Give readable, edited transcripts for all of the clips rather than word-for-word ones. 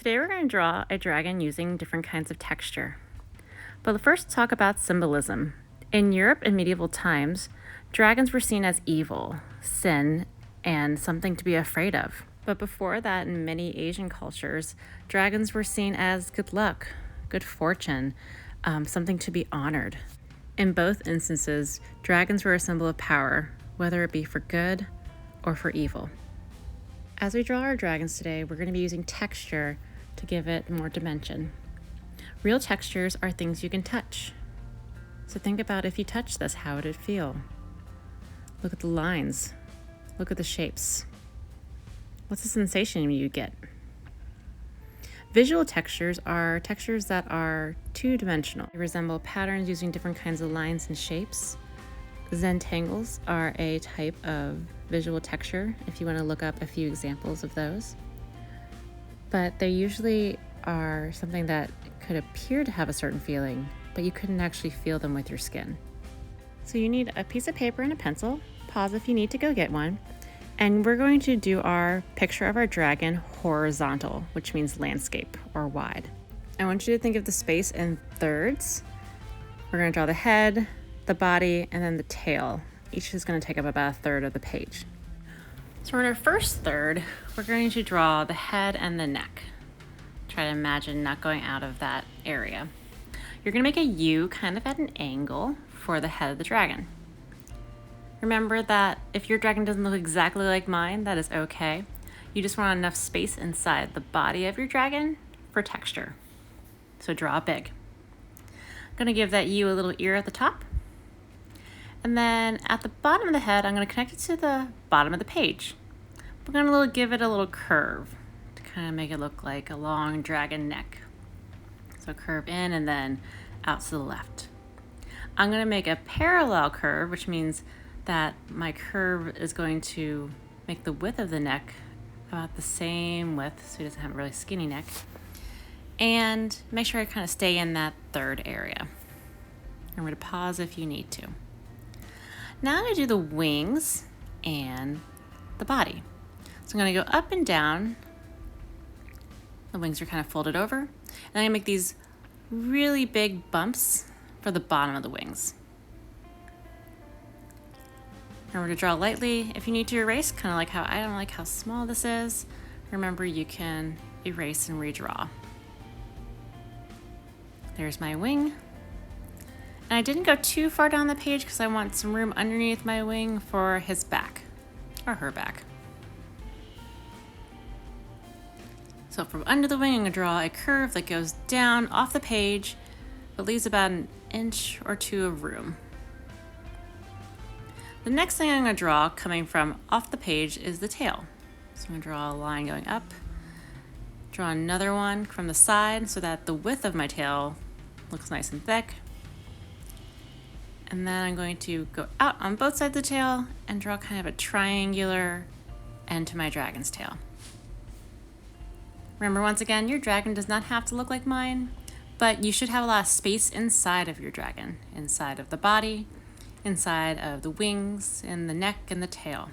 Today we're going to draw a dragon using different kinds of texture. But let's first talk about symbolism. In Europe in medieval times, dragons were seen as evil, sin, and something to be afraid of. But before that, in many Asian cultures, dragons were seen as good luck, good fortune, something to be honored. In both instances, dragons were a symbol of power, whether it be for good or for evil. As we draw our dragons today, we're going to be using texture to give it more dimension. Real textures are things you can touch. So think about if you touch this, how would it feel? Look at the lines. Look at the shapes. What's the sensation you get? Visual textures are textures that are two-dimensional. They resemble patterns using different kinds of lines and shapes. Zentangles are a type of visual texture, if you want to look up a few examples of those. But they usually are something that could appear to have a certain feeling, but you couldn't actually feel them with your skin. So you need a piece of paper and a pencil. Pause if you need to go get one. And we're going to do our picture of our dragon horizontal, which means landscape or wide. I want you to think of the space in thirds. We're going to draw the head, the body, and then the tail. Each is going to take up about a third of the page. So in our first third, we're going to draw the head and the neck. Try to imagine not going out of that area. You're going to make a U kind of at an angle for the head of the dragon. Remember that if your dragon doesn't look exactly like mine, that is okay. You just want enough space inside the body of your dragon for texture. So draw big. I'm going to give that U a little ear at the top. And then at the bottom of the head, I'm going to connect it to the bottom of the page. We're going to give it a little curve to kind of make it look like a long dragon neck. So curve in and then out to the left. I'm going to make a parallel curve, which means that my curve is going to make the width of the neck about the same width, so he doesn't have a really skinny neck. And make sure I kind of stay in that third area. I'm going to pause if you need to. Now I'm going to do the wings and the body. So I'm going to go up and down. The wings are kind of folded over. And I'm going to make these really big bumps for the bottom of the wings. Remember to draw lightly. If you need to erase, kind of like how I don't like how small this is, remember you can erase and redraw. There's my wing. And I didn't go too far down the page because I want some room underneath my wing for his back, or her back. So from under the wing, I'm going to draw a curve that goes down off the page, but leaves about an inch or two of room. The next thing I'm going to draw coming from off the page is the tail. So I'm going to draw a line going up, draw another one from the side so that the width of my tail looks nice and thick. And then I'm going to go out on both sides of the tail and draw kind of a triangular end to my dragon's tail. Remember, once again, your dragon does not have to look like mine, but you should have a lot of space inside of your dragon, inside of the body, inside of the wings, and the neck and the tail.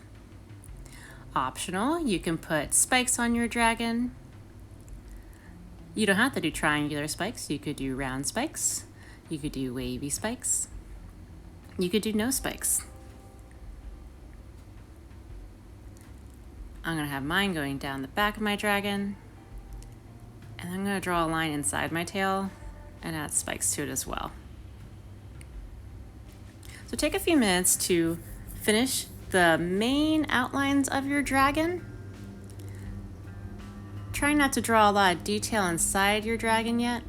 Optional, you can put spikes on your dragon. You don't have to do triangular spikes. You could do round spikes. You could do wavy spikes. You could do no spikes. I'm going to have mine going down the back of my dragon. And I'm going to draw a line inside my tail and add spikes to it as well. So take a few minutes to finish the main outlines of your dragon. Try not to draw a lot of detail inside your dragon yet.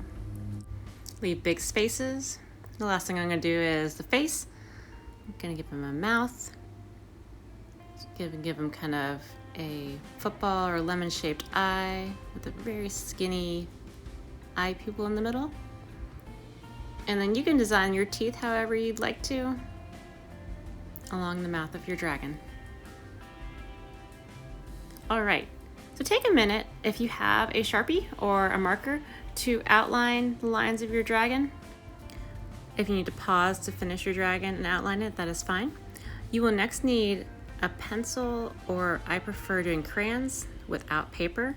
Leave big spaces. The last thing I'm going to do is the face. I'm going to give him a mouth. Give him kind of a football or lemon-shaped eye with a very skinny eye pupil in the middle. And then you can design your teeth however you'd like to along the mouth of your dragon. All right, so take a minute if you have a Sharpie or a marker to outline the lines of your dragon. If you need to pause to finish your dragon and outline it, that is fine. You will next need a pencil, or I prefer doing crayons without paper,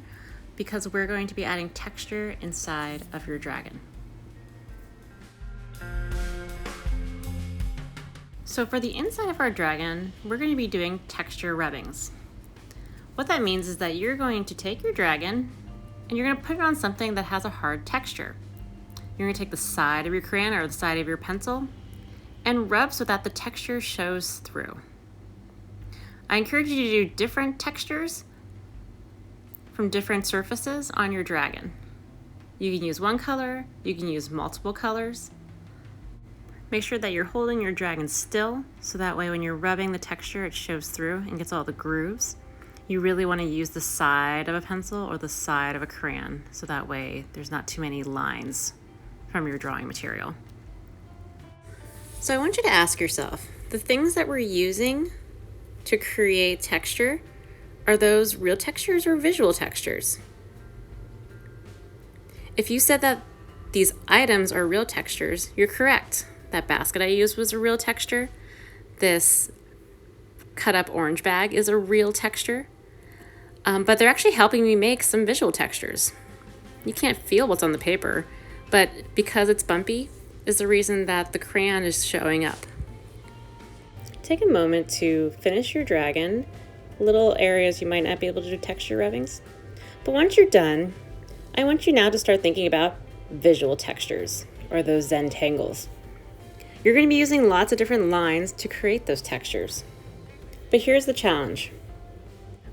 because we're going to be adding texture inside of your dragon. So for the inside of our dragon, we're going to be doing texture rubbings. What that means is that you're going to take your dragon and you're going to put it on something that has a hard texture. You're going to take the side of your crayon or the side of your pencil and rub so that the texture shows through. I encourage you to do different textures from different surfaces on your dragon. You can use one color, you can use multiple colors. Make sure that you're holding your dragon still so that way when you're rubbing the texture it shows through and gets all the grooves. You really want to use the side of a pencil or the side of a crayon so that way there's not too many lines from your drawing material. So I want you to ask yourself, the things that we're using to create texture, are those real textures or visual textures? If you said that these items are real textures, you're correct. That basket I used was a real texture. This cut up orange bag is a real texture. But they're actually helping me make some visual textures. You can't feel what's on the paper, but because it's bumpy is the reason that the crayon is showing up. Take a moment to finish your dragon. Little areas you might not be able to do texture rubbings. But once you're done, I want you now to start thinking about visual textures, or those Zen tangles. You're going to be using lots of different lines to create those textures. But here's the challenge.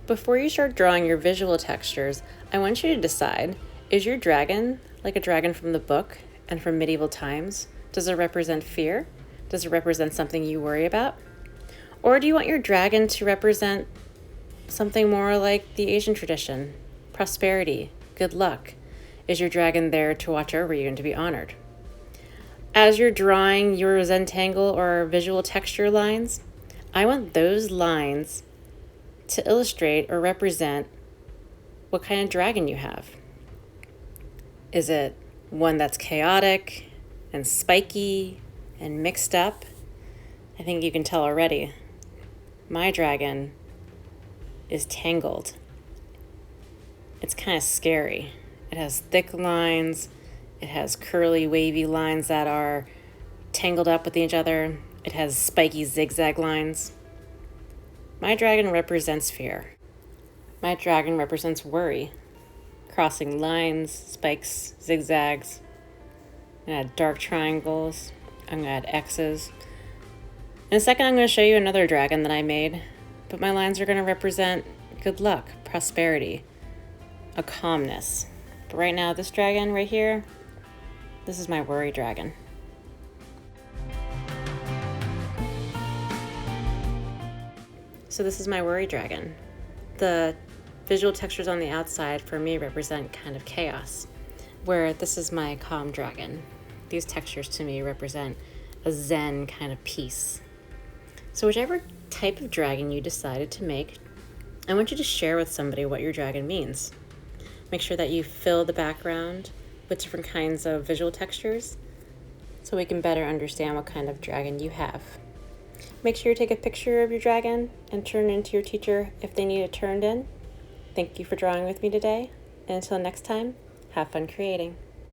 Before you start drawing your visual textures, I want you to decide, is your dragon like a dragon from the book and from medieval times? Does it represent fear? Does it represent something you worry about? Or do you want your dragon to represent something more like the Asian tradition? Prosperity, good luck. Is your dragon there to watch over you and to be honored? As you're drawing your Zentangle or visual texture lines, I want those lines to illustrate or represent what kind of dragon you have. Is it one that's chaotic and spiky and mixed up? I think you can tell already. My dragon is tangled. It's kind of scary. It has thick lines. It has curly, wavy lines that are tangled up with each other. It has spiky zigzag lines. My dragon represents fear. My dragon represents worry. Crossing lines, spikes, zigzags. I'm going to add dark triangles. I'm going to add X's. In a second, I'm going to show you another dragon that I made, but my lines are going to represent good luck, prosperity, a calmness. But right now, this dragon right here, this is my worry dragon. So this is my worry dragon. The visual textures on the outside for me represent kind of chaos, where this is my calm dragon. These textures to me represent a Zen kind of peace. So whichever type of dragon you decided to make, I want you to share with somebody what your dragon means. Make sure that you fill the background with different kinds of visual textures so we can better understand what kind of dragon you have. Make sure you take a picture of your dragon and turn it into your teacher if they need it turned in. Thank you for drawing with me today, and until next time, have fun creating.